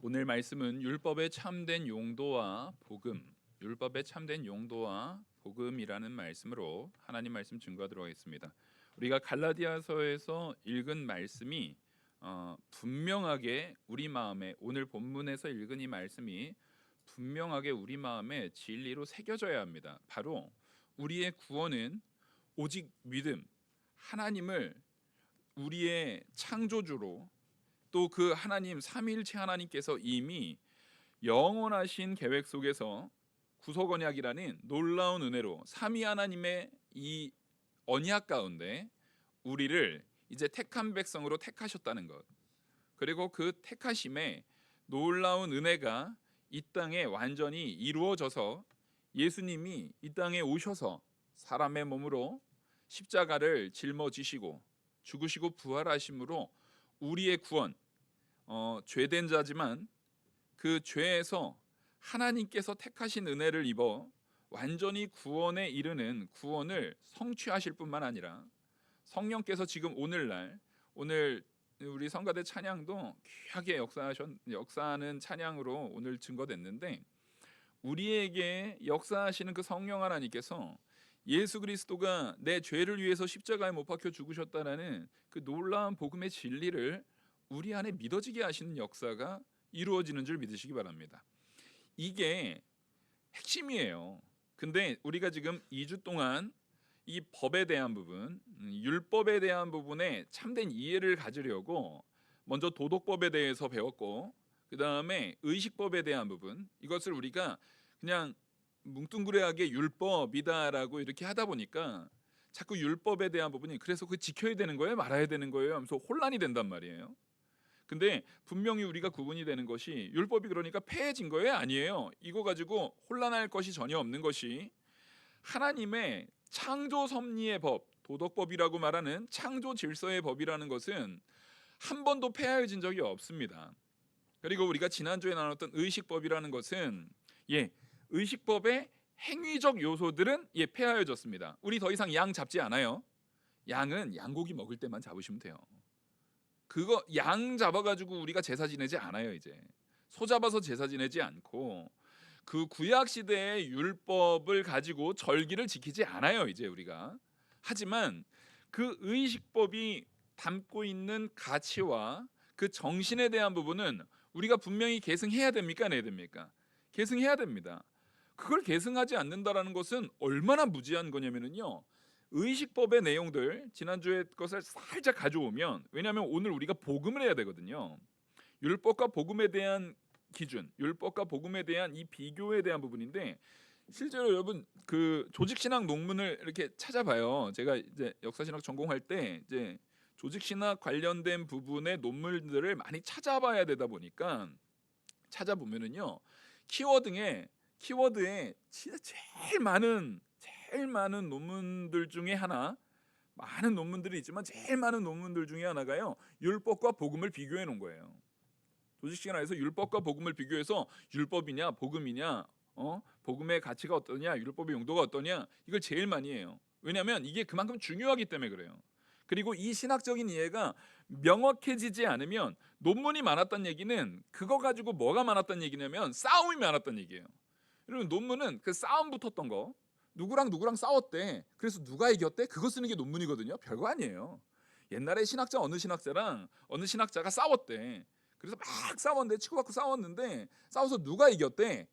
오늘 말씀은 율법의 참된 용도와 복음, 율법의 참된 용도와 복음이라는 말씀으로 하나님 말씀 증거하도록 하겠습니다. 우리가 갈라디아서에서 읽은 말씀이 분명하게 우리 마음에, 오늘 본문에서 읽은 이 말씀이 분명하게 우리 마음에 진리로 새겨져야 합니다. 바로 우리의 구원은 오직 믿음, 하나님을 우리의 창조주로, 또 그 하나님 삼위일체 하나님께서 이미 영원하신 계획 속에서 구속 언약이라는 놀라운 은혜로 삼위 하나님의 이 언약 가운데 우리를 이제 택한 백성으로 택하셨다는 것, 그리고 그 택하심의 놀라운 은혜가 이 땅에 완전히 이루어져서 예수님이 이 땅에 오셔서 사람의 몸으로 십자가를 짊어지시고 죽으시고 부활하심으로 우리의 구원, 죄된 자지만 그 죄에서 하나님께서 택하신 은혜를 입어 완전히 구원에 이르는 구원을 성취하실 뿐만 아니라 성령께서 지금 오늘 우리 성가대 찬양도 귀하게 역사하는 찬양으로 오늘 증거됐는데, 우리에게 역사하시는 그 성령 하나님께서 예수 그리스도가 내 죄를 위해서 십자가에 못 박혀 죽으셨다라는 그 놀라운 복음의 진리를 우리 안에 믿어지게 하시는 역사가 이루어지는 줄 믿으시기 바랍니다. 이게 핵심이에요. 근데 우리가 지금 2주 동안 이 법에 대한 부분, 율법에 대한 부분에 참된 이해를 가지려고 먼저 도덕법에 대해서 배웠고, 그 다음에 의식법에 대한 부분, 이것을 우리가 그냥 뭉뚱그레하게 율법이다라고 이렇게 하다 보니까 자꾸 율법에 대한 부분이 그래서 그 지켜야 되는 거예요, 말아야 되는 거예요 하면서 혼란이 된단 말이에요. 근데 분명히 우리가 구분이 되는 것이, 율법이 그러니까 폐해진 거예요? 아니에요. 이거 가지고 혼란할 것이 전혀 없는 것이, 하나님의 창조 섭리의 법, 도덕법이라고 말하는 창조 질서의 법이라는 것은 한 번도 폐하여진 적이 없습니다. 그리고 우리가 지난주에 나눴던 의식법이라는 것은 의식법의 행위적 요소들은 폐하여졌습니다. 우리 더 이상 양 잡지 않아요. 양은 양고기 먹을 때만 잡으시면 돼요. 그거 양 잡아가지고 우리가 제사 지내지 않아요. 이제 소 잡아서 제사 지내지 않고 그 구약 시대의 율법을 가지고 절기를 지키지 않아요. 이제 우리가. 하지만 그 의식법이 담고 있는 가치와 그 정신에 대한 부분은 우리가 분명히 계승해야 됩니까? 안 해야 됩니까? 계승해야 됩니다. 그걸 계승하지 않는다라는 것은 얼마나 무지한 거냐면요, 의식법의 내용들 지난주에 것을 살짝 가져오면, 왜냐하면 오늘 우리가 복음을 해야 되거든요. 율법과 복음에 대한 기준, 율법과 복음에 대한 이 비교에 대한 부분인데, 실제로 여러분 그 조직신학 논문을 이렇게 찾아봐요. 제가 이제 역사신학 전공할 때 이제 조직신학 관련된 부분의 논문들을 많이 찾아봐야 되다 보니까, 찾아보면은요, 키워드에 진짜 제일 많은 논문들 중에 하나, 많은 논문들이 있지만 제일 많은 논문들 중에 하나가요, 율법과 복음을 비교해 놓은 거예요. 조직신학에서 율법과 복음을 비교해서 율법이냐 복음이냐, 복음의 가치가 어떠냐, 율법의 용도가 어떠냐, 이걸 제일 많이 해요. 왜냐하면 이게 그만큼 중요하기 때문에 그래요. 그리고 이 신학적인 이해가 명확해지지 않으면, 논문이 많았다는 얘기는 그거 가지고 뭐가 많았다는 얘기냐면 싸움이 많았다는 얘기예요. 여러분, 논문은 그 싸움 붙었던 거, 누구랑 싸웠대, 그래서 누가 이겼대, 그거 쓰는 게 논문이거든요. 별거 아니에요. 옛날에 어느 신학자가 싸웠대. 그래서 막 싸웠는데, 치고받고 싸웠는데, 싸워서 누가 이겼대?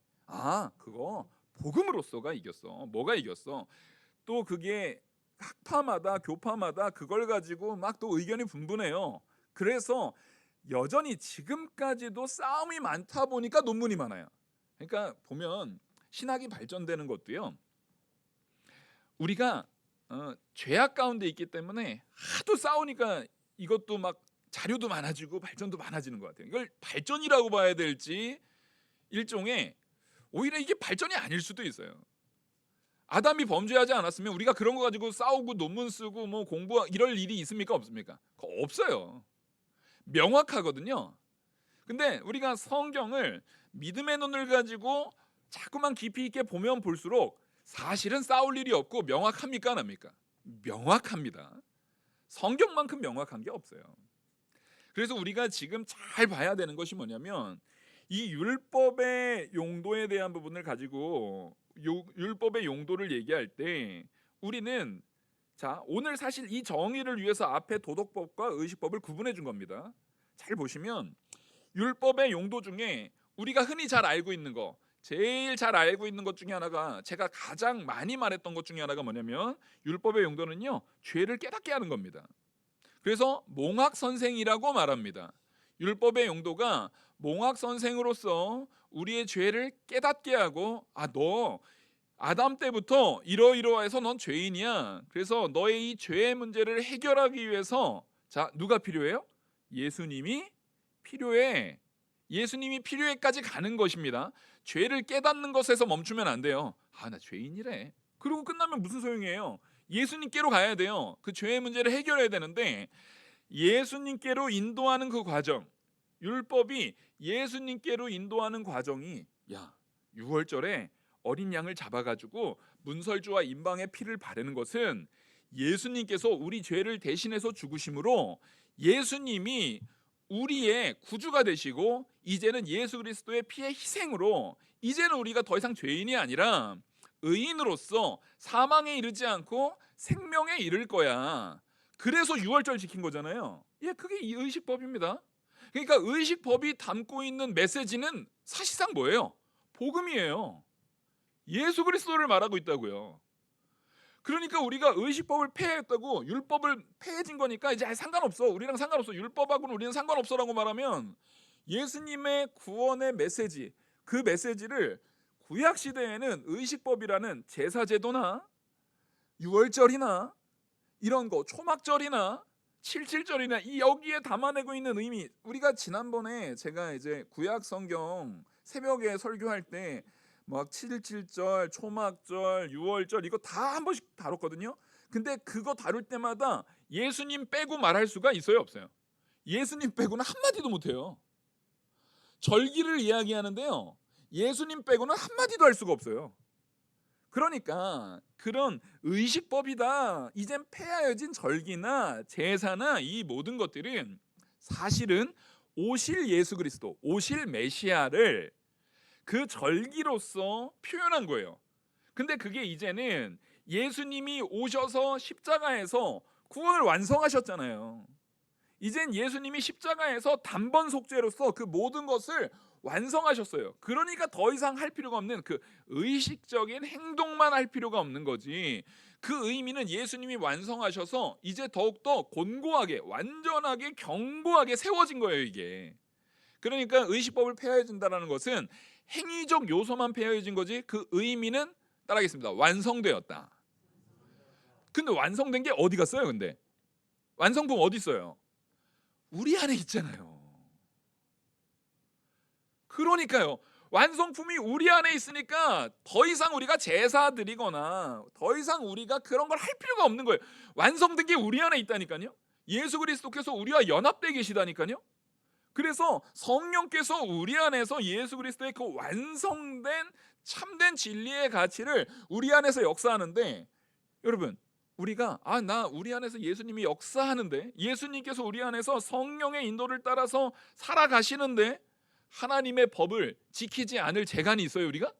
그거 복음으로서가 이겼어. 뭐가 이겼어? 또 그게 학파마다 교파마다 그걸 가지고 막 또 의견이 분분해요. 그래서 여전히 지금까지도 싸움이 많다 보니까 논문이 많아요. 그러니까 보면 신학이 발전되는 것도요, 우리가 죄악 가운데 있기 때문에 하도 싸우니까 이것도 막 자료도 많아지고 발전도 많아지는 것 같아요. 이걸 발전이라고 봐야 될지, 일종의 오히려 이게 발전이 아닐 수도 있어요. 아담이 범죄하지 않았으면 우리가 그런 거 가지고 싸우고 논문 쓰고 뭐 공부 이럴 일이 있습니까? 없습니까? 없어요. 명확하거든요. 근데 우리가 성경을 믿음의 눈을 가지고 자꾸만 깊이 있게 보면 볼수록 사실은 싸울 일이 없고, 명확합니까? 안 합니까? 명확합니다. 성경만큼 명확한 게 없어요. 그래서 우리가 지금 잘 봐야 되는 것이 뭐냐면, 이 율법의 용도에 대한 부분을 가지고 율법의 용도를 얘기할 때 우리는 자, 오늘 사실 이 정의를 위해서 앞에 도덕법과 의식법을 구분해 준 겁니다. 잘 보시면 율법의 용도 중에 우리가 흔히 잘 알고 있는 거, 제일 잘 알고 있는 것 중에 하나가, 제가 가장 많이 말했던 것 중에 하나가 뭐냐면 율법의 용도는요, 죄를 깨닫게 하는 겁니다. 그래서 몽학 선생이라고 말합니다. 율법의 용도가 몽학 선생으로서 우리의 죄를 깨닫게 하고, 너 아담 때부터 이러이러해서 넌 죄인이야. 그래서 너의 이 죄의 문제를 해결하기 위해서 자, 누가 필요해요? 예수님이 필요해. 예수님이 필요해까지 가는 것입니다. 죄를 깨닫는 것에서 멈추면 안 돼요. 나 죄인이래. 그리고 끝나면 무슨 소용이에요? 예수님께로 가야 돼요. 그 죄의 문제를 해결해야 되는데 예수님께로 인도하는 그 과정, 율법이 예수님께로 인도하는 과정이 6월절에 어린 양을 잡아가지고 문설주와 임방의 피를 바르는 것은 예수님께서 우리 죄를 대신해서 죽으심으로 예수님이 우리의 구주가 되시고 이제는 예수 그리스도의 피의 희생으로 이제는 우리가 더 이상 죄인이 아니라 의인으로서 사망에 이르지 않고 생명에 이를 거야. 그래서 6월절 지킨 거잖아요. 그게 이 의식법입니다. 그러니까 의식법이 담고 있는 메시지는 사실상 뭐예요? 복음이에요. 예수 그리스도를 말하고 있다고요. 그러니까 우리가 의식법을 폐했다고 율법을 폐해진 거니까 이제 상관없어. 우리랑 상관없어. 율법하고는 우리는 상관없어라고 말하면 예수님의 구원의 메시지, 그 메시지를 구약 시대에는 의식법이라는 제사제도나 6월절이나 이런 거, 초막절이나 77절이나 이 여기에 담아내고 있는 의미, 우리가 지난번에 제가 이제 구약 성경 새벽에 설교할 때 막 7.7절, 초막절, 6월절 이거 다 한 번씩 다뤘거든요. 근데 그거 다룰 때마다 예수님 빼고 말할 수가 있어요, 없어요? 예수님 빼고는 한마디도 못해요. 절기를 이야기하는데요, 예수님 빼고는 한마디도 할 수가 없어요. 그러니까 그런 의식법이다, 이젠 폐하여진 절기나 제사나 이 모든 것들은 사실은 오실 예수 그리스도, 오실 메시아를 그 절기로서 표현한 거예요. 근데 그게 이제는 예수님이 오셔서 십자가에서 구원을 완성하셨잖아요. 이젠 예수님이 십자가에서 단번 속죄로서 그 모든 것을 완성하셨어요. 그러니까 더 이상 할 필요가 없는 그 의식적인 행동만 할 필요가 없는 거지. 그 의미는 예수님이 완성하셔서 이제 더욱더 곤고하게, 완전하게, 견고하게 세워진 거예요, 이게. 그러니까 의식법을 폐하해준다는 것은 행위적 요소만 폐하해진 거지 그 의미는, 따라하겠습니다, 완성되었다. 근데 완성된 게 어디 갔어요? 근데 완성품 어디 있어요? 우리 안에 있잖아요. 그러니까요, 완성품이 우리 안에 있으니까 더 이상 우리가 제사 드리거나 더 이상 우리가 그런 걸 할 필요가 없는 거예요. 완성된 게 우리 안에 있다니까요. 예수 그리스도께서 우리와 연합되어 계시다니까요. 그래서 성령께서 우리 안에서 예수 그리스도의 그 완성된 참된 진리의 가치를 우리 안에서 역사하는데, 여러분, 우리가 우리 안에서 예수님이 역사하는데, 예수님께서 우리 안에서 성령의 인도를 따라서 살아가시는데 하나님의 법을 지키지 않을 재간이 있어요, 우리가?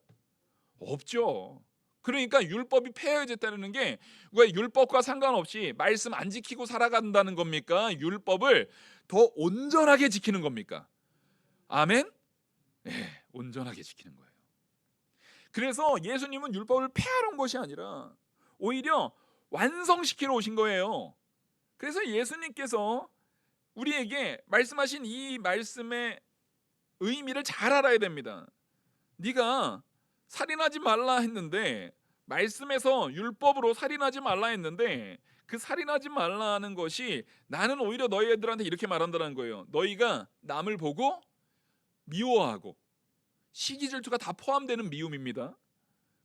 없죠. 그러니까 율법이 폐해졌다는 게 왜 율법과 상관없이 말씀 안 지키고 살아간다는 겁니까? 율법을 더 온전하게 지키는 겁니까? 아멘? 온전하게 지키는 거예요. 그래서 예수님은 율법을 폐하러 온 것이 아니라 오히려 완성시키러 오신 거예요. 그래서 예수님께서 우리에게 말씀하신 이 말씀의 의미를 잘 알아야 됩니다. 네가 살인하지 말라 했는데, 말씀에서 율법으로 살인하지 말라 했는데, 그 살인하지 말라 하는 것이 나는 오히려 너희들한테 이렇게 말한다는 거예요. 너희가 남을 보고 미워하고, 시기 질투가 다 포함되는 미움입니다.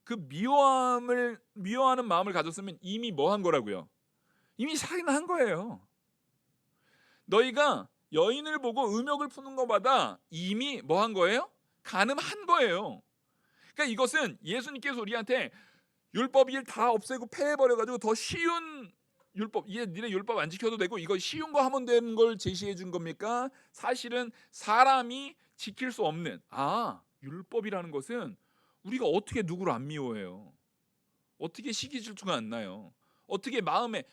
그 미워하는 마음을 가졌으면 이미 뭐 한 거라고요? 이미 살인한 거예요. 너희가 여인을 보고 음욕을 푸는 것마다 이미 뭐 한 거예요? 간음한 거예요. 그러니까 이것은 예수님께서 우리한테 율법 일 다 없애고 폐해버려가지고 더 쉬운 율법, 니네 율법 안 지켜도 되고 이거 쉬운 거 하면 되는 걸 제시해 준 겁니까? 사실은 사람이 지킬 수 없는, 율법이라는 것은 우리가 어떻게 누구를 안 미워해요? 어떻게 시기 질투가 안 나요? 어떻게 마음에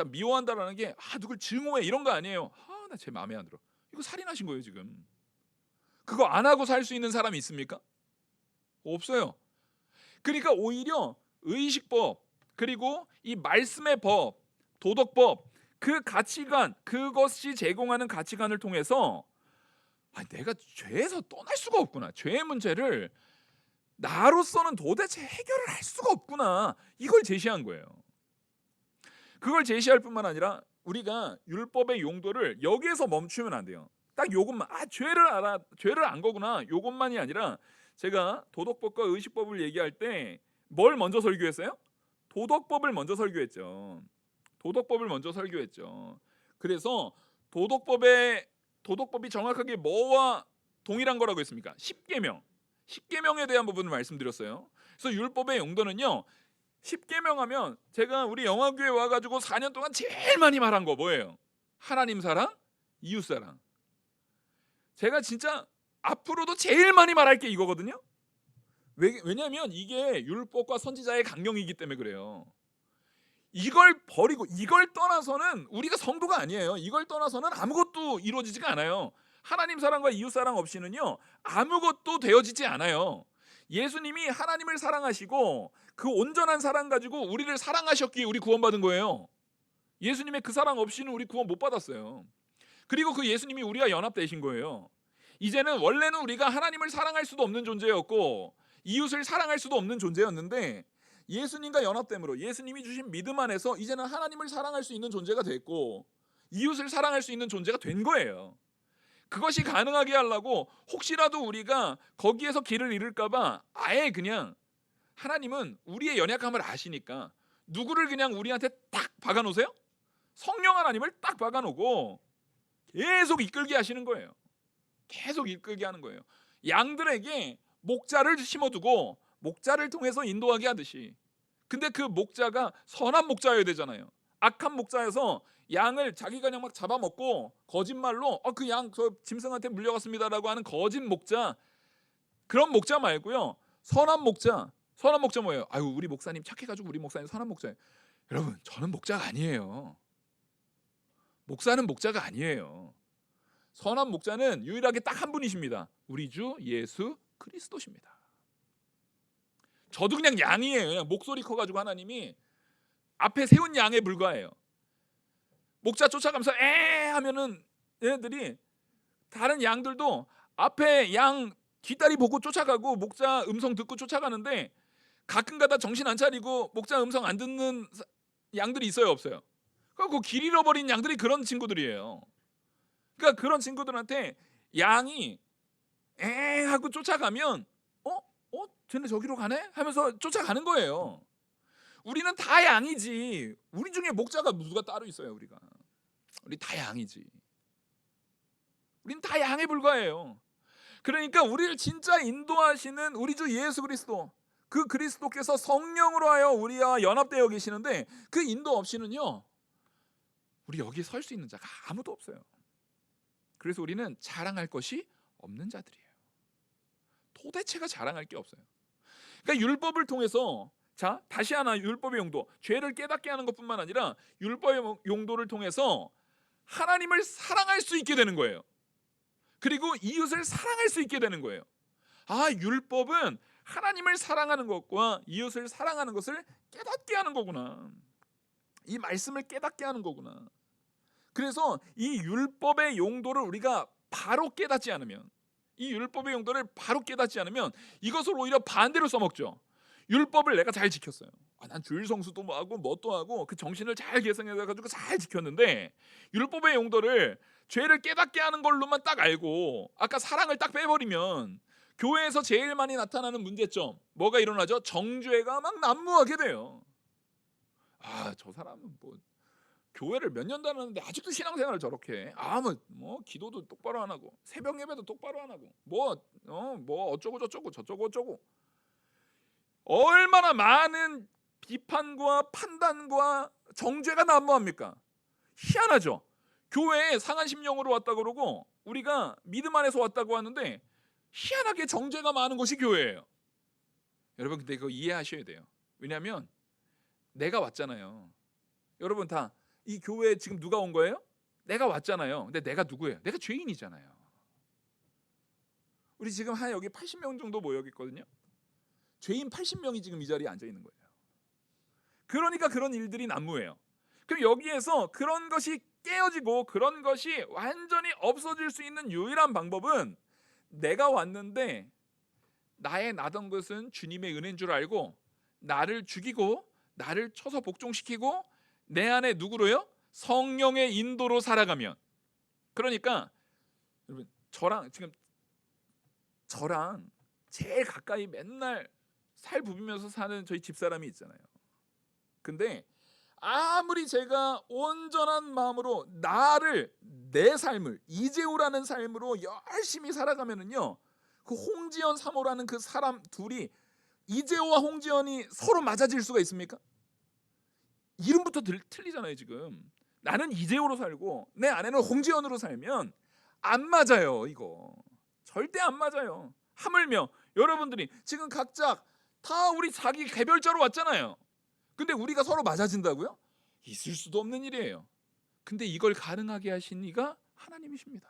미워한다라는 게 누굴 증오해 이런 거 아니에요. 나 제 마음에 안 들어. 이거 살인하신 거예요 지금. 그거 안 하고 살 수 있는 사람이 있습니까? 없어요. 그러니까 오히려 의식법 그리고 이 말씀의 법, 도덕법, 그 가치관, 그것이 제공하는 가치관을 통해서 내가 죄에서 떠날 수가 없구나. 죄의 문제를 나로서는 도대체 해결을 할 수가 없구나. 이걸 제시한 거예요. 그걸 제시할 뿐만 아니라 우리가 율법의 용도를 여기에서 멈추면 안 돼요. 딱 요것만 죄를 안 거구나. 요것만이 아니라 제가 도덕법과 의식법을 얘기할 때 뭘 먼저 설교했어요? 도덕법을 먼저 설교했죠. 그래서 도덕법이 정확하게 뭐와 동일한 거라고 했습니까? 10계명. 10계명에 대한 부분을 말씀드렸어요. 그래서 율법의 용도는요. 10계명 하면 제가 우리 영화교회 와가지고 4년 동안 제일 많이 말한 거 뭐예요? 하나님 사랑, 이웃 사랑. 제가 진짜 앞으로도 제일 많이 말할 게 이거거든요. 왜냐하면 이게 율법과 선지자의 강령이기 때문에 그래요. 이걸 버리고 이걸 떠나서는 우리가 성도가 아니에요. 이걸 떠나서는 아무것도 이루어지지가 않아요. 하나님 사랑과 이웃 사랑 없이는요 아무것도 되어지지 않아요. 예수님이 하나님을 사랑하시고 그 온전한 사랑 가지고 우리를 사랑하셨기에 우리 구원받은 거예요. 예수님의 그 사랑 없이는 우리 구원 못 받았어요. 그리고 그 예수님이 우리와 연합되신 거예요. 이제는 원래는 우리가 하나님을 사랑할 수도 없는 존재였고 이웃을 사랑할 수도 없는 존재였는데 예수님과 연합됨으로 예수님이 주신 믿음 안에서 이제는 하나님을 사랑할 수 있는 존재가 됐고 이웃을 사랑할 수 있는 존재가 된 거예요. 그것이 가능하게 하려고 혹시라도 우리가 거기에서 길을 잃을까 봐 아예 그냥 하나님은 우리의 연약함을 아시니까 누구를 그냥 우리한테 딱 박아놓으세요? 성령 하나님을 딱 박아놓고 계속 이끌게 하시는 거예요. 계속 이끌게 하는 거예요. 양들에게 목자를 심어두고 목자를 통해서 인도하게 하듯이. 근데 그 목자가 선한 목자여야 되잖아요. 악한 목자여서 양을 자기가 그냥 막 잡아먹고 거짓말로 그 양 저 짐승한테 물려갔습니다라고 하는 거짓 목자, 그런 목자 말고요. 선한 목자 뭐예요? 우리 목사님 착해가지고 우리 목사님 선한 목자예요. 여러분 저는 목자가 아니에요. 목사는 목자가 아니에요. 선한 목자는 유일하게 딱 한 분이십니다. 우리 주 예수 그리스도십니다. 저도 그냥 양이에요. 그냥 목소리 커가지고 하나님이 앞에 세운 양에 불과해요. 목자 쫓아가면서 에 하면은 얘네들이 다른 양들도 앞에 양 뒷다리 보고 쫓아가고 목자 음성 듣고 쫓아가는데 가끔가다 정신 안 차리고 목자 음성 안 듣는 양들이 있어요, 없어요? 그 길 잃어버린 양들이 그런 친구들이에요. 그러니까 그런 친구들한테 양이 에 하고 쫓아가면 쟤네 저기로 가네? 하면서 쫓아가는 거예요. 우리는 다 양이지. 우리 중에 목자가 누가 따로 있어요, 우리 다 양이지. 우린 다 양에 불과해요. 그러니까 우리를 진짜 인도하시는 우리 주 예수 그리스도, 그 그리스도께서 성령으로 하여 우리와 연합되어 계시는데 그 인도 없이는요 우리 여기에 설 수 있는 자가 아무도 없어요. 그래서 우리는 자랑할 것이 없는 자들이에요. 도대체가 자랑할 게 없어요. 그러니까 율법을 통해서 다시 하나 율법의 용도, 죄를 깨닫게 하는 것뿐만 아니라 율법의 용도를 통해서 하나님을 사랑할 수 있게 되는 거예요. 그리고 이웃을 사랑할 수 있게 되는 거예요. 율법은 하나님을 사랑하는 것과 이웃을 사랑하는 것을 깨닫게 하는 거구나. 이 말씀을 깨닫게 하는 거구나. 그래서 이 율법의 용도를 우리가 바로 깨닫지 않으면, 이것을 오히려 반대로 써먹죠. 율법을 내가 잘 지켰어요. 난 주일 성수도 뭐 하고 뭣도 하고 그 정신을 잘 계승해가지고 잘 지켰는데 율법의 용도를 죄를 깨닫게 하는 걸로만 딱 알고 아까 사랑을 딱 빼버리면 교회에서 제일 많이 나타나는 문제점 뭐가 일어나죠? 정죄가 막 난무하게 돼요. 저 사람은 뭐 교회를 몇 년 다녔는데 아직도 신앙생활을 저렇게 해. 뭐 기도도 똑바로 안 하고 새벽 예배도 똑바로 안 하고 뭐 어쩌고 저쩌고 저쩌고 어쩌고. 얼마나 많은 비판과 판단과 정죄가 난무합니까? 희한하죠. 교회에 상한 심령으로 왔다 그러고 우리가 믿음 안에서 왔다고 하는데 희한하게 정죄가 많은 것이 교회예요. 여러분 근데 그거 이해하셔야 돼요. 왜냐하면 내가 왔잖아요. 여러분 다 이 교회에 지금 누가 온 거예요? 내가 왔잖아요. 근데 내가 누구예요? 내가 죄인이잖아요. 우리 지금 한 여기 80명 정도 모여 있거든요. 죄인 80명이 지금 이 자리에 앉아 있는 거예요. 그러니까 그런 일들이 난무해요. 그럼 여기에서 그런 것이 깨어지고 그런 것이 완전히 없어질 수 있는 유일한 방법은 내가 왔는데 나의 나던 것은 주님의 은혜인 줄 알고 나를 죽이고 나를 쳐서 복종시키고 내 안에 누구로요? 성령의 인도로 살아가면. 그러니까 여러분 저랑 제일 가까이 맨날 살 부비면서 사는 저희 집사람이 있잖아요. 근데 아무리 제가 온전한 마음으로 내 삶을 이재호라는 삶으로 열심히 살아가면은요, 그 홍지연 사모라는 그 사람 둘이, 이재호와 홍지연이 서로 맞아질 수가 있습니까? 이름부터 틀리잖아요. 지금 나는 이재호로 살고 내 아내는 홍지연으로 살면 안 맞아요. 이거 절대 안 맞아요. 하물며 여러분들이 지금 각자 다 우리 자기 개별자로 왔잖아요. 근데 우리가 서로 맞아진다고요? 있을 수도 없는 일이에요. 근데 이걸 가능하게 하신 이가 하나님이십니다.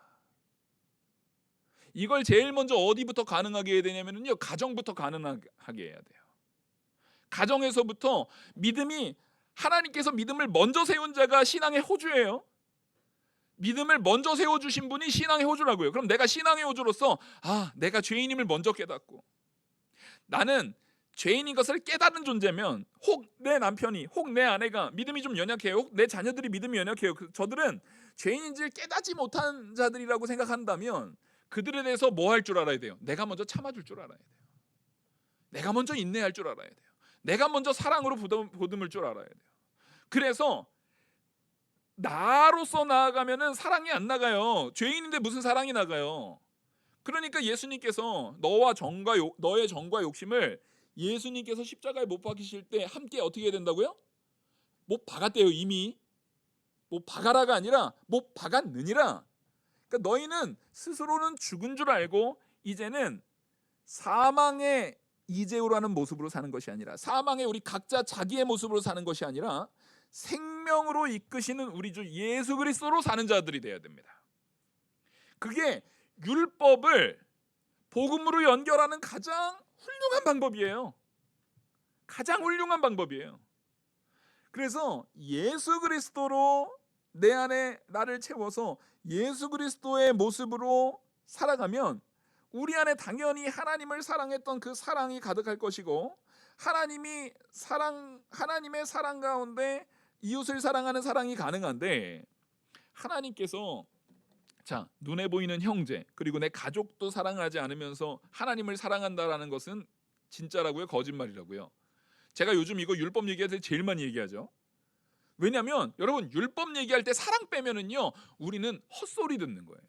이걸 제일 먼저 어디부터 가능하게 해야 되냐면요, 가정부터 가능하게 해야 돼요. 가정에서부터 믿음이, 하나님께서 믿음을 먼저 세운 자가 신앙의 호주예요. 믿음을 먼저 세워주신 분이 신앙의 호주라고요. 그럼 내가 신앙의 호주로서 내가 죄인임을 먼저 깨닫고, 나는 죄인인 것을 깨닫는 존재면, 혹 내 남편이, 혹 내 아내가 믿음이 좀 연약해요, 혹 내 자녀들이 믿음이 연약해요, 저들은 죄인인지를 깨닫지 못한 자들이라고 생각한다면 그들에 대해서 뭐 할 줄 알아야 돼요? 내가 먼저 참아줄 줄 알아야 돼요. 내가 먼저 인내할 줄 알아야 돼요. 내가 먼저 사랑으로 보듬을 줄 알아야 돼요. 그래서 나로서 나아가면은 사랑이 안 나가요. 죄인인데 무슨 사랑이 나가요? 그러니까 예수님께서 너의 정과 욕심을 예수님께서 십자가에 못 박히실 때 함께 어떻게 해야 된다고요? 못 박았대요. 이미 못 박아라가 아니라 못 박았느니라. 그러니까 너희는 스스로는 죽은 줄 알고 이제는 사망의 이재호라는 모습으로 사는 것이 아니라, 사망의 우리 각자 자기의 모습으로 사는 것이 아니라 생명으로 이끄시는 우리 주 예수 그리스도로 사는 자들이 되어야 됩니다. 그게 율법을 복음으로 연결하는 가장 훌륭한 방법이에요. 가장 훌륭한 방법이에요. 그래서 예수 그리스도로 내 안에 나를 채워서 예수 그리스도의 모습으로 살아가면 우리 안에 당연히 하나님을 사랑했던 그 사랑이 가득할 것이고, 하나님의 사랑 가운데 이웃을 사랑하는 사랑이 가능한데, 하나님께서 눈에 보이는 형제 그리고 내 가족도 사랑하지 않으면서 하나님을 사랑한다라는 것은 진짜라고요? 거짓말이라고요? 제가 요즘 이거 율법 얘기할 때 제일 많이 얘기하죠. 왜냐하면 여러분, 율법 얘기할 때 사랑 빼면은요, 우리는 헛소리 듣는 거예요.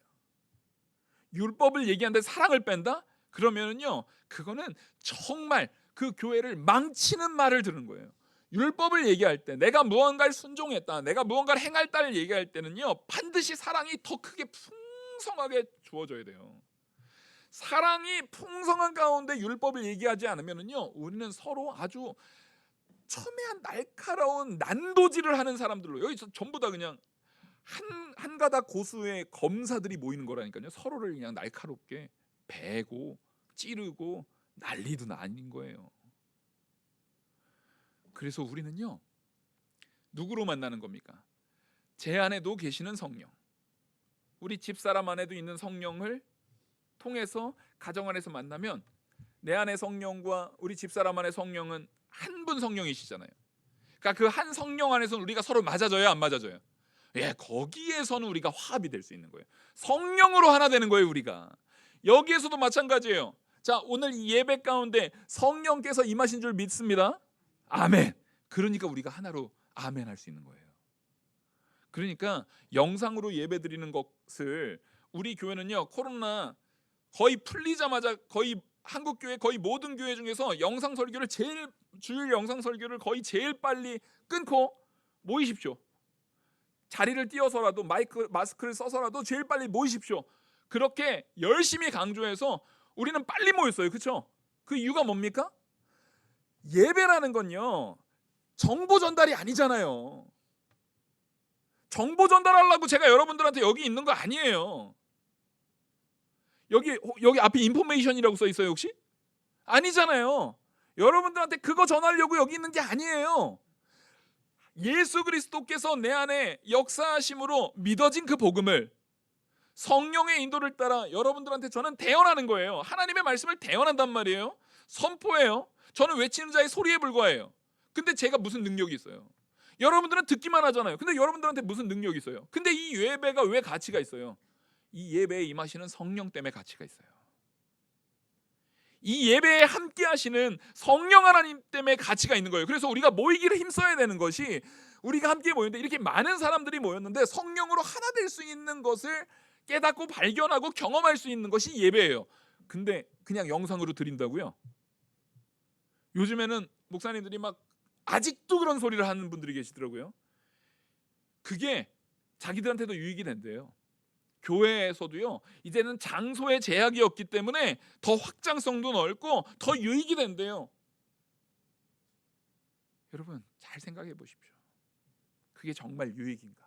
율법을 얘기하는데 사랑을 뺀다? 그러면은요, 그거는 정말 그 교회를 망치는 말을 들은 거예요. 율법을 얘기할 때, 내가 무언가를 순종했다, 내가 무언가를 행할 얘기할 때는요, 반드시 사랑이 더 크게 풍성하게 주어져야 돼요. 사랑이 풍성한 가운데 율법을 얘기하지 않으면은요, 우리는 서로 아주 첨예한 날카로운 난도질을 하는 사람들로, 여기 전부 다 그냥 한 가닥 고수의 검사들이 모이는 거라니까요. 서로를 그냥 날카롭게 베고 찌르고 난리도 아닌 거예요. 그래서 우리는요, 누구로 만나는 겁니까? 제 안에도 계시는 성령, 우리 집사람 안에도 있는 성령을 통해서 가정 안에서 만나면, 내 안의 성령과 우리 집사람 안의 성령은 한 분 성령이시잖아요. 그러니까 그 한 성령 안에서는 우리가 서로 맞아져요, 안 맞아져요? 거기에서는 우리가 화합이 될 수 있는 거예요. 성령으로 하나 되는 거예요, 우리가. 여기에서도 마찬가지예요. 오늘 이 예배 가운데 성령께서 임하신 줄 믿습니다. 아멘. 그러니까 우리가 하나로 아멘 할 수 있는 거예요. 그러니까 영상으로 예배 드리는 것을, 우리 교회는요, 코로나 거의 풀리자마자 거의 한국 교회 거의 모든 교회 중에서 영상 설교를 주일 영상 설교를 거의 제일 빨리 끊고 모이십시오. 자리를 띄워서라도 마스크를 써서라도 제일 빨리 모이십시오. 그렇게 열심히 강조해서 우리는 빨리 모였어요. 그렇죠? 그 이유가 뭡니까? 예배라는 건요, 정보 전달이 아니잖아요. 정보 전달하려고 제가 여러분들한테 여기 있는 거 아니에요. 여기 앞에 인포메이션이라고 써 있어요, 혹시? 아니잖아요. 여러분들한테 그거 전하려고 여기 있는 게 아니에요. 예수 그리스도께서 내 안에 역사하심으로 믿어진 그 복음을 성령의 인도를 따라 여러분들한테 저는 대언하는 거예요. 하나님의 말씀을 대언한단 말이에요. 선포해요. 저는 외치는 자의 소리에 불과해요. 근데 제가 무슨 능력이 있어요? 여러분들은 듣기만 하잖아요. 근데 여러분들한테 무슨 능력이 있어요? 근데 이 예배가 왜 가치가 있어요? 이 예배에 임하시는 성령 때문에 가치가 있어요. 이 예배에 함께 하시는 성령 하나님 때문에 가치가 있는 거예요. 그래서 우리가 모이기를 힘써야 되는 것이, 우리가 함께 모였는데 이렇게 많은 사람들이 모였는데 성령으로 하나 될 수 있는 것을 깨닫고 발견하고 경험할 수 있는 것이 예배예요. 근데 그냥 영상으로 드린다고요? 요즘에는 목사님들이 막 아직도 그런 소리를 하는 분들이 계시더라고요. 그게 자기들한테도 유익이 된대요. 교회에서도요, 이제는 장소의 제약이 없기 때문에 더 확장성도 넓고 더 유익이 된대요. 여러분 잘 생각해 보십시오. 그게 정말 유익인가?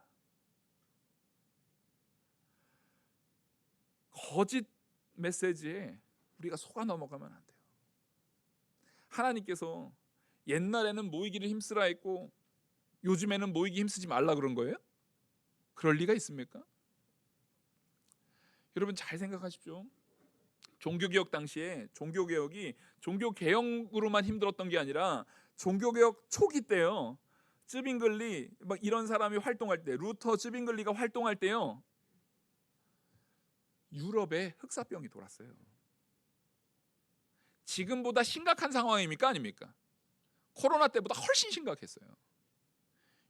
거짓 메시지에 우리가 속아 넘어가면 안 돼요. 하나님께서 옛날에는 모이기를 힘쓰라 했고 요즘에는 모이기 힘쓰지 말라 그런 거예요? 그럴 리가 있습니까? 여러분 잘 생각하십시오. 종교개혁 당시에 종교개혁이 종교개혁으로만 힘들었던 게 아니라 종교개혁 초기 때요, 쯔빙글리 막 이런 사람이 활동할 때, 루터, 쯔빙글리가 활동할 때요, 유럽에 흑사병이 돌았어요. 지금보다 심각한 상황입니까? 아닙니까? 코로나 때보다 훨씬 심각했어요.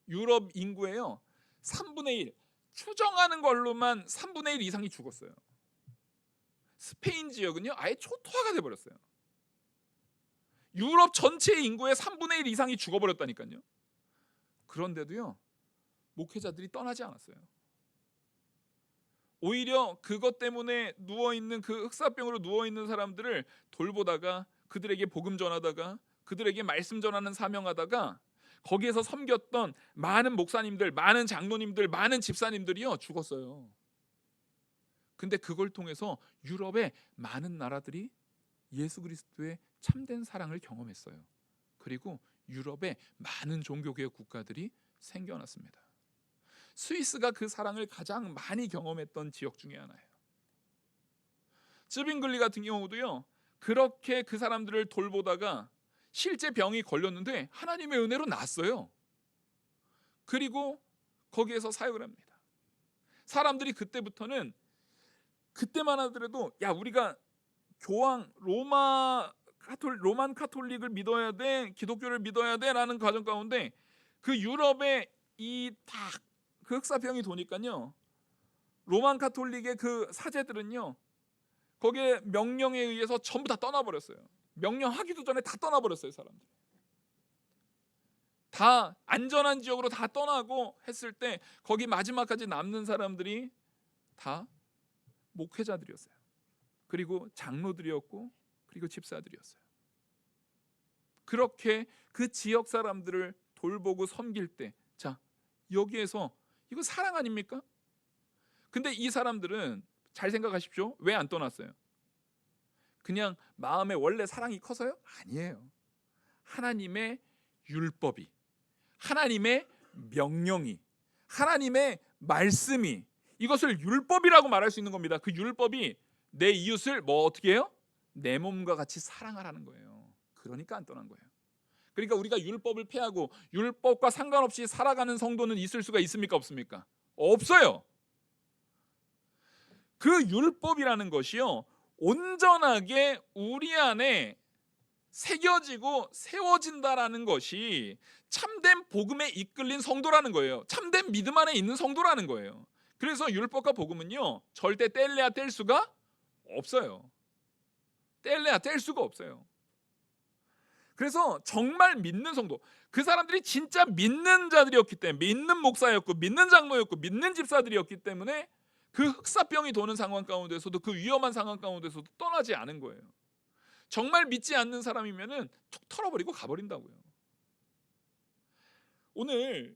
유럽 인구에요 3분의 1, 추정하는 걸로만 3분의 1 이상이 죽었어요. 스페인 지역은요 아예 초토화가 돼버렸어요. 유럽 전체 인구의 3분의 1 이상이 죽어버렸다니까요. 그런데도요 목회자들이 떠나지 않았어요. 오히려 그것 때문에 누워있는, 그 흑사병으로 누워있는 사람들을 돌보다가, 그들에게 복음 전하다가, 그들에게 말씀 전하는 사명하다가, 거기에서 섬겼던 많은 목사님들, 많은 장로님들, 많은 집사님들이요 죽었어요. 근데 그걸 통해서 유럽의 많은 나라들이 예수 그리스도의 참된 사랑을 경험했어요. 그리고 유럽의 많은 종교개혁 국가들이 생겨났습니다. 스위스가 그 사랑을 가장 많이 경험했던 지역 중에 하나예요. 쯔빙글리 같은 경우도요 그렇게 그 사람들을 돌보다가 실제 병이 걸렸는데 하나님의 은혜로 낫어요. 그리고 거기에서 사역을 합니다. 사람들이 그때부터는, 그때만 하더라도 야 우리가 교황 로만 카톨릭을 믿어야 돼, 기독교를 믿어야 돼라는 과정 가운데 그 유럽의 이 다 그 흑사병이 도니까요 로만 카톨릭의 그 사제들은요 거기에 명령에 의해서 전부 다 떠나버렸어요. 명령하기도 전에 다 떠나버렸어요. 사람들 다 안전한 지역으로 다 떠나고 했을 때 거기 마지막까지 남는 사람들이 다 목회자들이었어요. 그리고 장로들이었고 그리고 집사들이었어요. 그렇게 그 지역 사람들을 돌보고 섬길 때, 자 여기에서 이거 사랑 아닙니까? 근데 이 사람들은 잘 생각하십시오. 왜 안 떠났어요? 그냥 마음에 원래 사랑이 커서요? 아니에요. 하나님의 율법이, 하나님의 명령이, 하나님의 말씀이, 이것을 율법이라고 말할 수 있는 겁니다. 그 율법이 내 이웃을 뭐 어떻게 해요? 내 몸과 같이 사랑하라는 거예요. 그러니까 안 떠난 거예요. 그러니까 우리가 율법을 폐하고 율법과 상관없이 살아가는 성도는 있을 수가 있습니까? 없습니까? 없어요. 그 율법이라는 것이요 온전하게 우리 안에 새겨지고 세워진다라는 것이 참된 복음에 이끌린 성도라는 거예요. 참된 믿음 안에 있는 성도라는 거예요. 그래서 율법과 복음은요 절대 뗄래야 뗄 수가 없어요. 뗄래야 뗄 수가 없어요. 그래서 정말 믿는 성도, 그 사람들이 진짜 믿는 자들이었기 때문에, 믿는 목사였고 믿는 장로였고 믿는 집사들이었기 때문에 그 흑사병이 도는 상황 가운데서도, 그 위험한 상황 가운데서도 떠나지 않은 거예요. 정말 믿지 않는 사람이면은 툭 털어버리고 가버린다고요. 오늘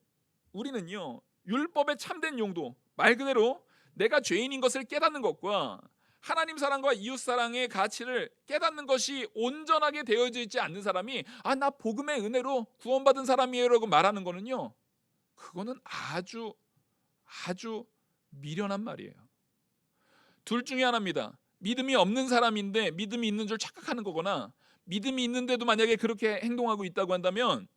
우리는요, 율법의 참된 용도, 말 그대로 내가 죄인인 것을 깨닫는 것과 하나님 사랑과 이웃 사랑의 가치를 깨닫는 것이 온전하게 되어져 있지 않는 사람이 나 복음의 은혜로 구원받은 사람이에요라고 말하는 거는요, 그거는 아주 미련한 말이에요. 둘 중에 하나입니다. 믿음이 없는 사람인데 믿음이 있는 줄 착각하는 거거나, 믿음이 있는데도 만약에 그렇게 행동하고 있다고 한다면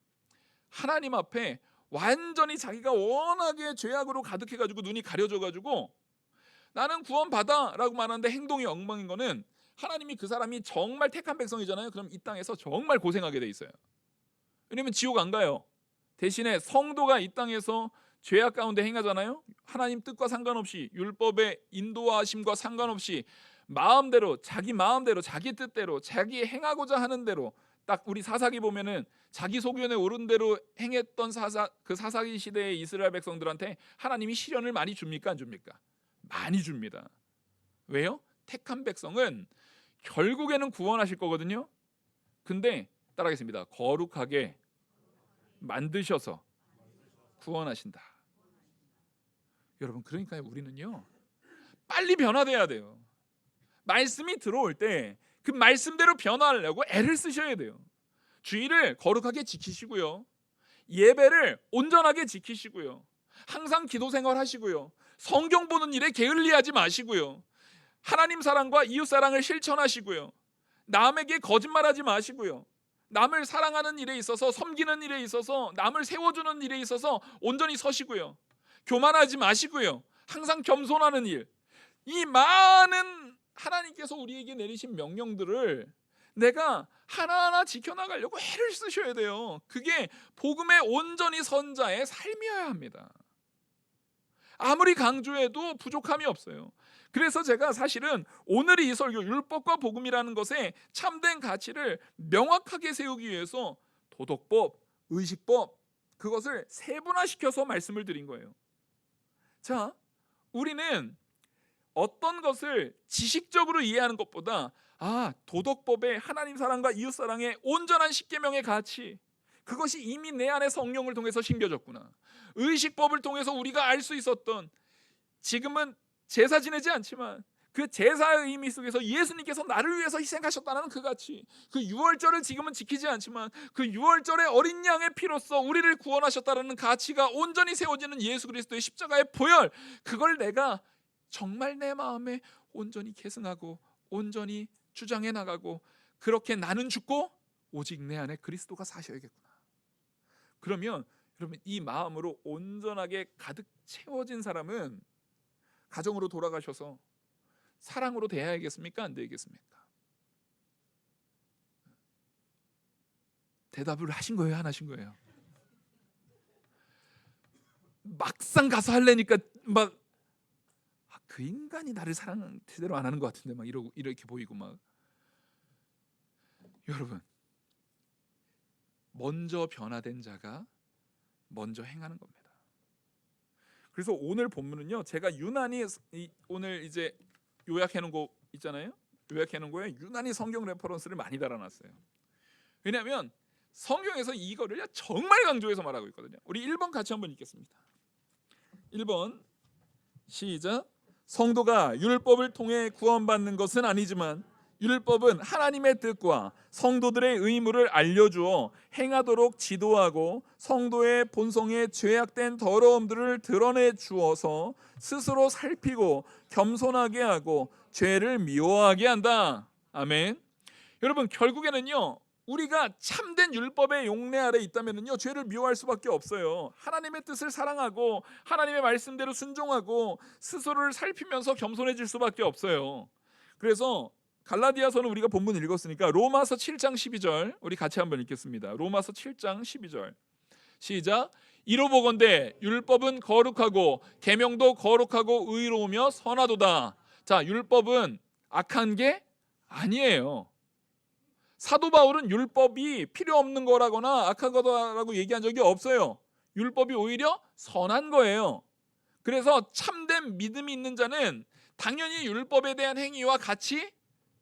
하나님 앞에 완전히 자기가 워낙에 죄악으로 가득해가지고 눈이 가려져가지고 나는 구원받아 라고 말하는데 행동이 엉망인 거는, 하나님이 그 사람이 정말 택한 백성이잖아요. 그럼 이 땅에서 정말 고생하게 돼 있어요. 왜냐면 지옥 안 가요. 대신에 성도가 이 땅에서 죄악 가운데 행하잖아요. 하나님 뜻과 상관없이, 율법의 인도하심과 상관없이 마음대로, 자기 마음대로, 자기 뜻대로, 자기 행하고자 하는 대로, 딱 우리 사사기 보면은 자기 소견에 오른 대로 행했던 그 사사기 시대의 이스라엘 백성들한테 하나님이 시련을 많이 줍니까, 안 줍니까? 많이 줍니다. 왜요? 택한 백성은 결국에는 구원하실 거거든요. 근데 따라하겠습니다. 거룩하게 만드셔서 구원하신다. 여러분, 그러니까 우리는요, 빨리 변화돼야 돼요. 말씀이 들어올 때 그 말씀대로 변화하려고 애를 쓰셔야 돼요. 주의를 거룩하게 지키시고요, 예배를 온전하게 지키시고요, 항상 기도 생활 하시고요, 성경 보는 일에 게을리하지 마시고요, 하나님 사랑과 이웃 사랑을 실천하시고요, 남에게 거짓말하지 마시고요, 남을 사랑하는 일에 있어서, 섬기는 일에 있어서, 남을 세워주는 일에 있어서 온전히 서시고요, 교만하지 마시고요, 항상 겸손하는 일, 이 많은 하나님께서 우리에게 내리신 명령들을 내가 하나하나 지켜나가려고 애를 쓰셔야 돼요. 그게 복음의 온전히 선 자의 삶이어야 합니다. 아무리 강조해도 부족함이 없어요. 그래서 제가 사실은 오늘 이 설교, 율법과 복음이라는 것의 참된 가치를 명확하게 세우기 위해서 도덕법, 의식법, 그것을 세분화시켜서 말씀을 드린 거예요. 자, 우리는 어떤 것을 지식적으로 이해하는 것보다 도덕법의 하나님 사랑과 이웃 사랑의 온전한 십계명의 가치, 그것이 이미 내 안에 성령을 통해서 심겨졌구나. 의식법을 통해서 우리가 알 수 있었던, 지금은 제사 지내지 않지만 그 제사의 의미 속에서 예수님께서 나를 위해서 희생하셨다는 그 가치, 그 유월절을 지금은 지키지 않지만 그 유월절의 어린 양의 피로써 우리를 구원하셨다는 가치가 온전히 세워지는 예수 그리스도의 십자가의 보혈, 그걸 내가 정말 내 마음에 온전히 계승하고 온전히 주장해 나가고, 그렇게 나는 죽고 오직 내 안에 그리스도가 사셔야겠구나. 그러면 여러분, 이 마음으로 온전하게 가득 채워진 사람은 가정으로 돌아가셔서 사랑으로 대해야겠습니까, 안 되겠습니까? 대답을 하신 거예요, 안 하신 거예요? 막상 가서 하려니까 막 그 인간이 나를 사랑 제대로 안 하는 것 같은데 막 이렇게 보이고 막. 여러분, 먼저 변화된 자가 먼저 행하는 겁니다. 그래서 오늘 본문은요, 제가 유난히 오늘 이제 요약해 놓은 거 있잖아요. 요약해 놓은 거에 유난히 성경 레퍼런스를 많이 달아놨어요. 왜냐하면 성경에서 이거를 정말 강조해서 말하고 있거든요. 우리 1번 같이 한번 읽겠습니다. 1번 시작. 성도가 율법을 통해 구원받는 것은 아니지만 율법은 하나님의 뜻과 성도들의 의무를 알려주어 행하도록 지도하고 성도의 본성에 죄악된 더러움들을 드러내 주어서 스스로 살피고 겸손하게 하고 죄를 미워하게 한다. 아멘. 여러분, 결국에는요, 우리가 참된 율법의 용례 아래 있다면요, 죄를 미워할 수밖에 없어요. 하나님의 뜻을 사랑하고 하나님의 말씀대로 순종하고 스스로를 살피면서 겸손해질 수밖에 없어요. 그래서 갈라디아서는 우리가 본문 읽었으니까 로마서 7장 12절 우리 같이 한번 읽겠습니다. 로마서 7장 12절 시작. 이로 보건대 율법은 거룩하고 계명도 거룩하고 의로우며 선하도다. 자, 율법은 악한 게 아니에요. 사도 바울은 율법이 필요 없는 거라거나 악한 거다라고 얘기한 적이 없어요. 율법이 오히려 선한 거예요. 그래서 참된 믿음이 있는 자는 당연히 율법에 대한 행위와 같이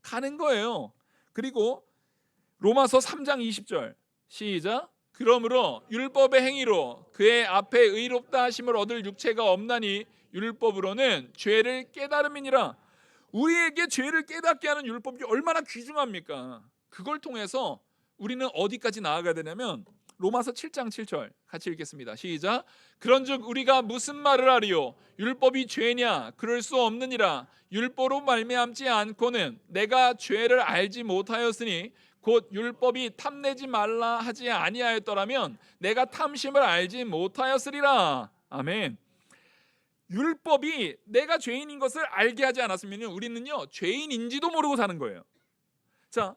가는 거예요. 그리고 로마서 3장 20절 시작. 그러므로 율법의 행위로 그의 앞에 의롭다 하심을 얻을 육체가 없나니 율법으로는 죄를 깨달음이니라. 우리에게 죄를 깨닫게 하는 율법이 얼마나 귀중합니까? 그걸 통해서 우리는 어디까지 나아가야 되냐면 로마서 7장 7절 같이 읽겠습니다. 시작. 그런즉 우리가 무슨 말을 하리요? 율법이 죄냐? 그럴 수 없느니라. 율법으로 말미암지 않고는 내가 죄를 알지 못하였으니 곧 율법이 탐내지 말라 하지 아니하였더라면 내가 탐심을 알지 못하였으리라. 아멘. 율법이 내가 죄인인 것을 알게 하지 않았으면 우리는요 죄인인지도 모르고 사는 거예요. 자,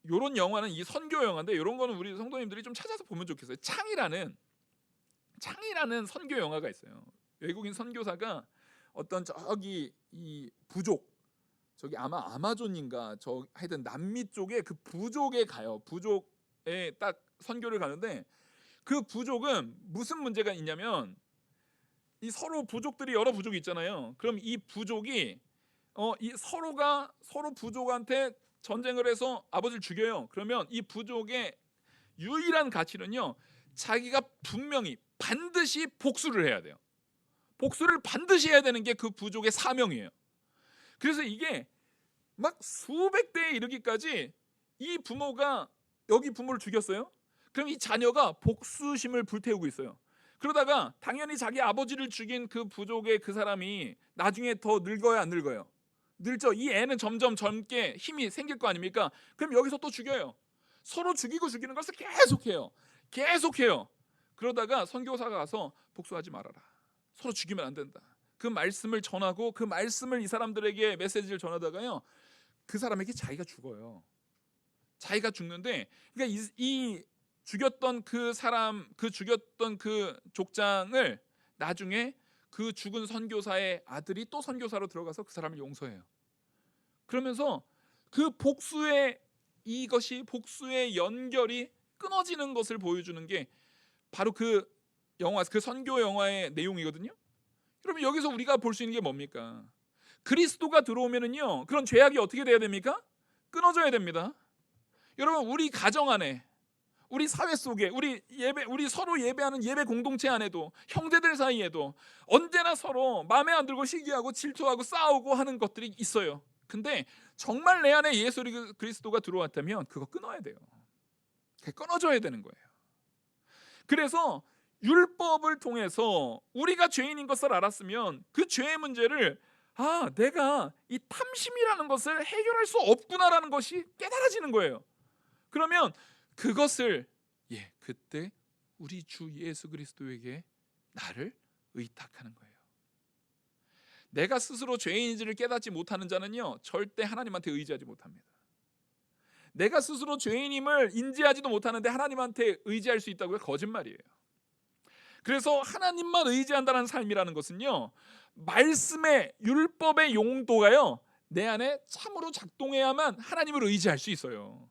요런 영화는 이 선교 영화인데 이런 거는 우리 성도님들이 좀 찾아서 보면 좋겠어요. 창이라는 선교 영화가 있어요. 외국인 선교사가 어떤 저기 이 부족, 저기 아마 아마존인가 저 하여튼 남미 쪽에 그 부족에 가요. 부족에 딱 선교를 가는데 그 부족은 무슨 문제가 있냐면 이 서로 부족들이 여러 부족이 있잖아요. 그럼 이 부족이 이 서로 부족한테 전쟁을 해서 아버지를 죽여요. 그러면 이 부족의 유일한 가치는요, 자기가 분명히 반드시 복수를 해야 돼요. 복수를 반드시 해야 되는 게 그 부족의 사명이에요. 그래서 이게 막 수백 대에 이르기까지 이 부모가 여기 부모를 죽였어요. 그럼 이 자녀가 복수심을 불태우고 있어요. 그러다가 당연히 자기 아버지를 죽인 그 부족의 그 사람이 나중에 더 늙어야 안 늙어요? 늙죠. 이 애는 점점 젊게 힘이 생길 거 아닙니까? 그럼 여기서 또 죽여요. 서로 죽이고 죽이는 것을 계속해요. 그러다가 선교사가 가서 복수하지 말아라. 서로 죽이면 안 된다. 그 말씀을 전하고 그 말씀을 이 사람들에게 메시지를 전하다가요, 그 사람에게 자기가 죽어요. 자기가 죽는데, 그러니까 이 죽였던 그 사람, 그 죽였던 그 족장을 나중에 그 죽은 선교사의 아들이 또 선교사로 들어가서 그 사람을 용서해요. 그러면서 그 복수의 연결이 끊어지는 것을 보여주는 게 바로 그 선교 영화의 내용이거든요. 그러면 여기서 우리가 볼 수 있는 게 뭡니까? 그리스도가 들어오면은요, 그런 죄악이 어떻게 돼야 됩니까? 끊어져야 됩니다. 여러분, 우리 가정 안에, 우리 사회 속에, 우리 서로 예배하는 예배 공동체 안에도, 형제들 사이에도 언제나 서로 마음에 안 들고 시기하고 질투하고 싸우고 하는 것들이 있어요. 근데 정말 내 안에 예수 그리스도가 들어왔다면 그거 끊어야 돼요. 그게 끊어져야 되는 거예요. 그래서 율법을 통해서 우리가 죄인인 것을 알았으면 그 죄의 문제를 내가 이 탐심이라는 것을 해결할 수 없구나라는 것이 깨달아지는 거예요. 그러면 그것을 그때 우리 주 예수 그리스도에게 나를 의탁하는 거예요. 내가 스스로 죄인인지를 깨닫지 못하는 자는요, 절대 하나님한테 의지하지 못합니다. 내가 스스로 죄인임을 인지하지도 못하는데 하나님한테 의지할 수 있다고요? 거짓말이에요. 그래서 하나님만 의지한다는 삶이라는 것은요, 말씀의 율법의 용도가요, 내 안에 참으로 작동해야만 하나님을 의지할 수 있어요.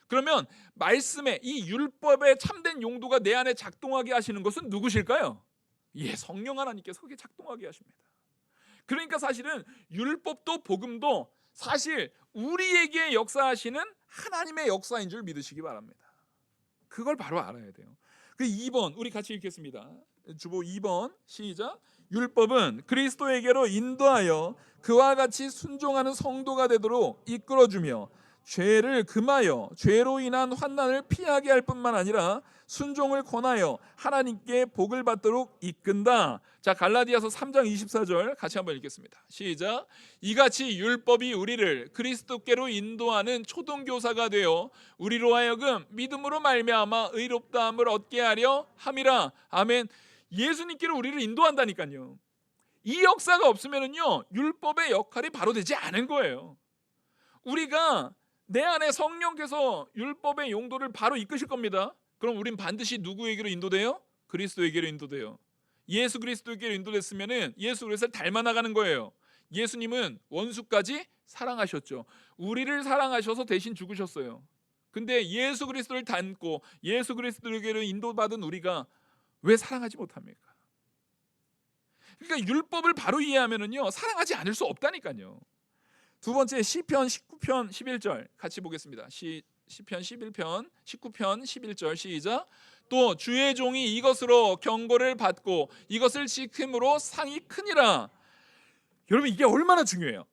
그러면 말씀의 이 율법의 참된 용도가 내 안에 작동하게 하시는 것은 누구실까요? 성령 하나님께서 그게 작동하게 하십니다. 그러니까 사실은 율법도 복음도 사실 우리에게 역사하시는 하나님의 역사인 줄 믿으시기 바랍니다. 그걸 바로 알아야 돼요. 그 2번 우리 같이 읽겠습니다. 주보 2번 시작. 율법은 그리스도에게로 인도하여 그와 같이 순종하는 성도가 되도록 이끌어주며 죄를 금하여 죄로 인한 환난을 피하게 할 뿐만 아니라 순종을 권하여 하나님께 복을 받도록 이끈다. 자, 갈라디아서 3장 24절 같이 한번 읽겠습니다. 시작. 이같이 율법이 우리를 그리스도께로 인도하는 초등교사가 되어 우리로 하여금 믿음으로 말미암아 의롭다함을 얻게 하려 함이라. 아멘. 예수님께로 우리를 인도한다니까요. 이 역사가 없으면은요, 율법의 역할이 바로 되지 않은 거예요. 우리가 내 안에 성령께서 율법의 용도를 바로 이끄실 겁니다. 그럼 우린 반드시 누구에게로 인도돼요? 그리스도에게로 인도돼요. 예수 그리스도에게로 인도됐으면은 예수 그리스도를 닮아 나가는 거예요. 예수님은 원수까지 사랑하셨죠. 우리를 사랑하셔서 대신 죽으셨어요. 근데 예수 그리스도를 닮고 예수 그리스도에게로 인도받은 우리가 왜 사랑하지 못합니까? 그러니까 율법을 바로 이해하면은요 사랑하지 않을 수 없다니까요. 두 번째 시편 19편 11절 같이 보겠습니다. 시편 11편 19편 11절 시작. 또 주의 종이 이것으로 경고를 받고 이것을 지킴으로 상이 크니라. 여러분 이게 얼마나 중요해요.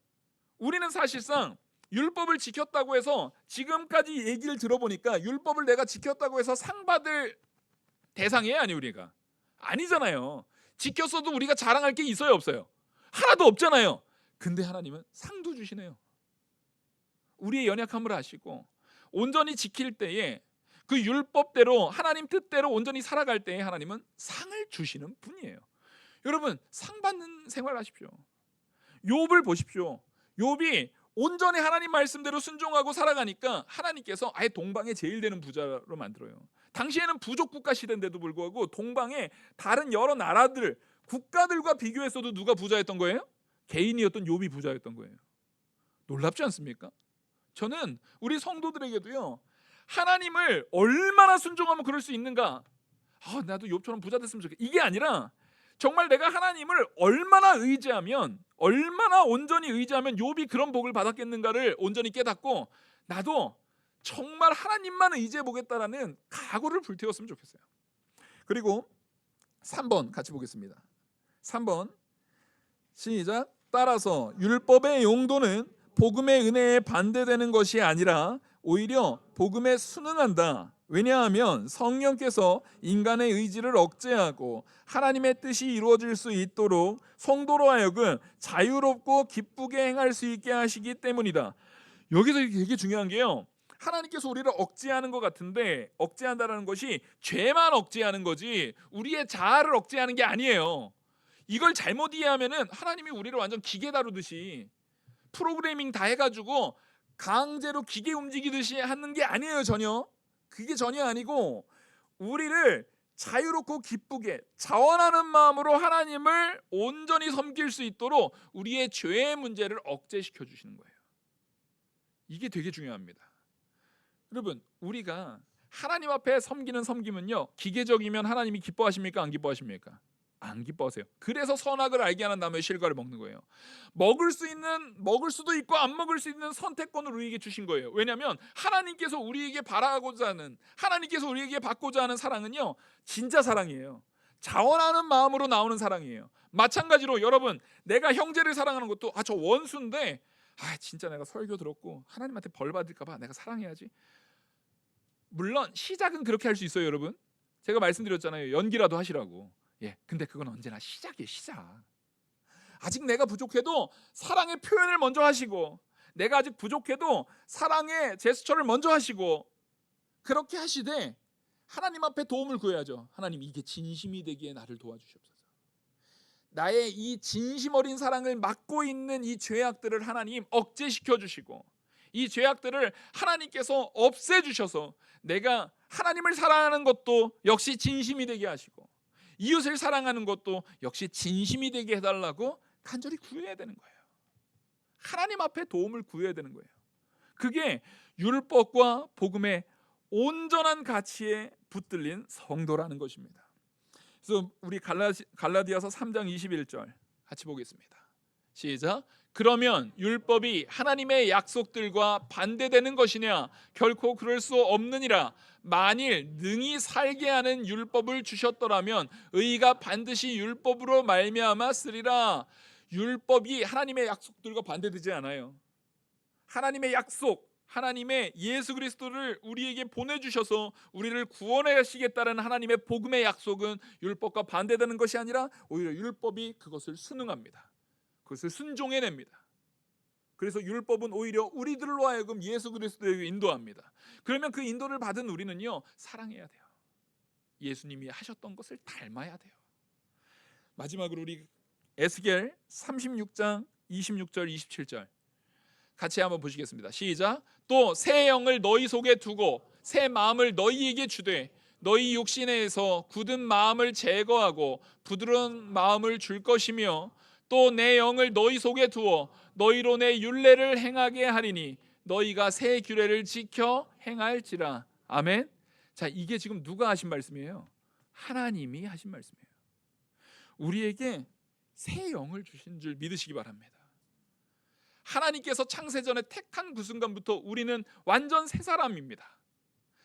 우리는 사실상 율법을 지켰다고 해서 지금까지 얘기를 들어보니까 율법을 내가 지켰다고 해서 상 받을 대상이에요, 아니 우리가? 아니잖아요. 지켰어도 우리가 자랑할 게 있어요, 없어요? 하나도 없잖아요. 근데 하나님은 상도 주시네요. 우리의 연약함을 아시고 온전히 지킬 때에 그 율법대로 하나님 뜻대로 온전히 살아갈 때에 하나님은 상을 주시는 분이에요. 여러분 상 받는 생활 하십시오. 욥을 보십시오. 욥이 온전히 하나님 말씀대로 순종하고 살아가니까 하나님께서 아예 동방에 제일 되는 부자로 만들어요. 당시에는 부족 국가 시대인데도 불구하고 동방의 다른 여러 나라들 국가들과 비교했어도 누가 부자였던 거예요? 개인이었던 욥이 부자였던 거예요. 놀랍지 않습니까? 저는 우리 성도들에게도요 하나님을 얼마나 순종하면 그럴 수 있는가, 나도 욥처럼 부자 됐으면 좋겠다, 이게 아니라 정말 내가 하나님을 얼마나 의지하면, 얼마나 온전히 의지하면 욥이 그런 복을 받았겠는가를 온전히 깨닫고 나도 정말 하나님만 의지해 보겠다라는 각오를 불태웠으면 좋겠어요. 그리고 3번 같이 보겠습니다. 3번 시작. 따라서 율법의 용도는 복음의 은혜에 반대되는 것이 아니라 오히려 복음에 순응한다. 왜냐하면 성령께서 인간의 의지를 억제하고 하나님의 뜻이 이루어질 수 있도록 성도로 하여금 자유롭고 기쁘게 행할 수 있게 하시기 때문이다. 여기서 되게 중요한 게요, 하나님께서 우리를 억제하는 것 같은데 억제한다는 것이 죄만 억제하는 거지 우리의 자아를 억제하는 게 아니에요. 이걸 잘못 이해하면은 하나님이 우리를 완전 기계 다루듯이 프로그래밍 다 해가지고 강제로 기계 움직이듯이 하는 게 아니에요. 전혀. 그게 전혀 아니고 우리를 자유롭고 기쁘게 자원하는 마음으로 하나님을 온전히 섬길 수 있도록 우리의 죄의 문제를 억제시켜 주시는 거예요. 이게 되게 중요합니다. 여러분 우리가 하나님 앞에 섬기는 섬김은요 기계적이면 하나님이 기뻐하십니까? 안 기뻐하십니까? 안 기뻐하세요. 그래서 선악을 알게 하는 나무의 실과를 먹는 거예요. 먹을 수도 있고 안 먹을 수 있는 선택권을 우리에게 주신 거예요. 왜냐하면 하나님께서 우리에게 바라고자 하는, 하나님께서 우리에게 받고자 하는 사랑은요 진짜 사랑이에요. 자원하는 마음으로 나오는 사랑이에요. 마찬가지로 여러분 내가 형제를 사랑하는 것도 저 원수인데 진짜 내가 설교 들었고 하나님한테 벌 받을까 봐 내가 사랑해야지. 물론 시작은 그렇게 할 수 있어요. 여러분 제가 말씀드렸잖아요. 연기라도 하시라고. 근데 그건 언제나 시작이에요. 시작. 아직 내가 부족해도 사랑의 표현을 먼저 하시고, 내가 아직 부족해도 사랑의 제스처를 먼저 하시고, 그렇게 하시되 하나님 앞에 도움을 구해야죠. 하나님 이게 진심이 되기에 나를 도와주시옵소서. 나의 이 진심 어린 사랑을 막고 있는 이 죄악들을 하나님 억제시켜 주시고, 이 죄악들을 하나님께서 없애주셔서 내가 하나님을 사랑하는 것도 역시 진심이 되게 하시고 이웃을 사랑하는 것도 역시 진심이 되게 해달라고 간절히 구해야 되는 거예요. 하나님 앞에 도움을 구해야 되는 거예요. 그게 율법과 복음의 온전한 가치에 붙들린 성도라는 것입니다. 그래서 우리 갈라디아서 3장 21절 같이 보겠습니다. 시작. 그러면 율법이 하나님의 약속들과 반대되는 것이냐? 결코 그럴 수 없느니라. 만일 능히 살게 하는 율법을 주셨더라면 의가 반드시 율법으로 말미암아 쓰리라. 율법이 하나님의 약속들과 반대되지 않아요. 하나님의 약속, 하나님의 예수 그리스도를 우리에게 보내주셔서 우리를 구원하시겠다는 하나님의 복음의 약속은 율법과 반대되는 것이 아니라 오히려 율법이 그것을 순응합니다. 그것을 순종해냅니다. 그래서 율법은 오히려 우리들로 하여금 예수 그리스도에게 인도합니다. 그러면 그 인도를 받은 우리는요 사랑해야 돼요. 예수님이 하셨던 것을 닮아야 돼요. 마지막으로 우리 에스겔 36장 26절 27절 같이 한번 보시겠습니다. 시작. 또 새 영을 너희 속에 두고 새 마음을 너희에게 주되 너희 육신에서 굳은 마음을 제거하고 부드러운 마음을 줄 것이며 또 내 영을 너희 속에 두어 너희로 내 율례를 행하게 하리니 너희가 새 규례를 지켜 행할지라. 아멘. 자, 이게 지금 누가 하신 말씀이에요? 하나님이 하신 말씀이에요. 우리에게 새 영을 주신 줄 믿으시기 바랍니다. 하나님께서 창세전에 택한 그 순간부터 우리는 완전 새 사람입니다.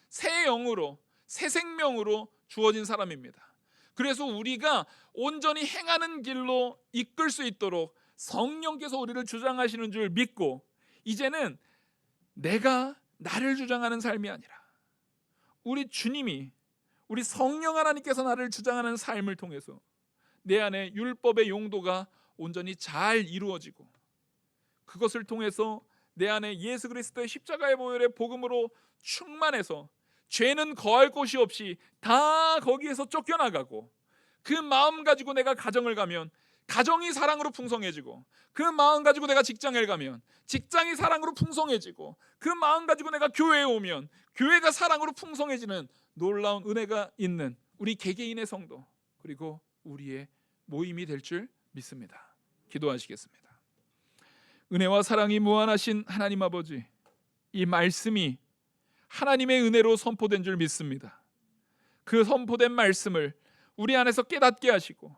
새 영으로, 새 생명으로 주어진 사람입니다. 그래서 우리가 온전히 행하는 길로 이끌 수 있도록 성령께서 우리를 주장하시는 줄 믿고, 이제는 내가 나를 주장하는 삶이 아니라 우리 주님이, 우리 성령 하나님께서 나를 주장하는 삶을 통해서 내 안에 율법의 용도가 온전히 잘 이루어지고, 그것을 통해서 내 안에 예수 그리스도의 십자가의 보혈의 복음으로 충만해서 죄는 거할 곳이 없이 다 거기에서 쫓겨나가고, 그 마음 가지고 내가 가정을 가면 가정이 사랑으로 풍성해지고, 그 마음 가지고 내가 직장을 가면 직장이 사랑으로 풍성해지고, 그 마음 가지고 내가 교회에 오면 교회가 사랑으로 풍성해지는 놀라운 은혜가 있는 우리 개개인의 성도, 그리고 우리의 모임이 될 줄 믿습니다. 기도하시겠습니다. 은혜와 사랑이 무한하신 하나님 아버지, 이 말씀이 하나님의 은혜로 선포된 줄 믿습니다. 그 선포된 말씀을 우리 안에서 깨닫게 하시고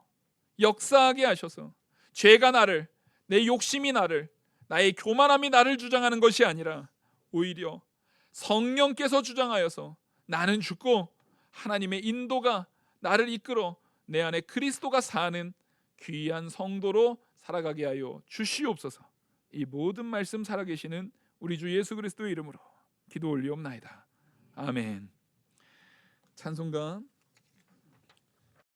역사하게 하셔서 죄가 나를, 내 욕심이 나를, 나의 교만함이 나를 주장하는 것이 아니라 오히려 성령께서 주장하여서 나는 죽고 하나님의 인도가 나를 이끌어 내 안에 그리스도가 사는 귀한 성도로 살아가게 하여 주시옵소서. 이 모든 말씀 살아계시는 우리 주 예수 그리스도의 이름으로 기도 올리옵나이다. 아멘. 찬송가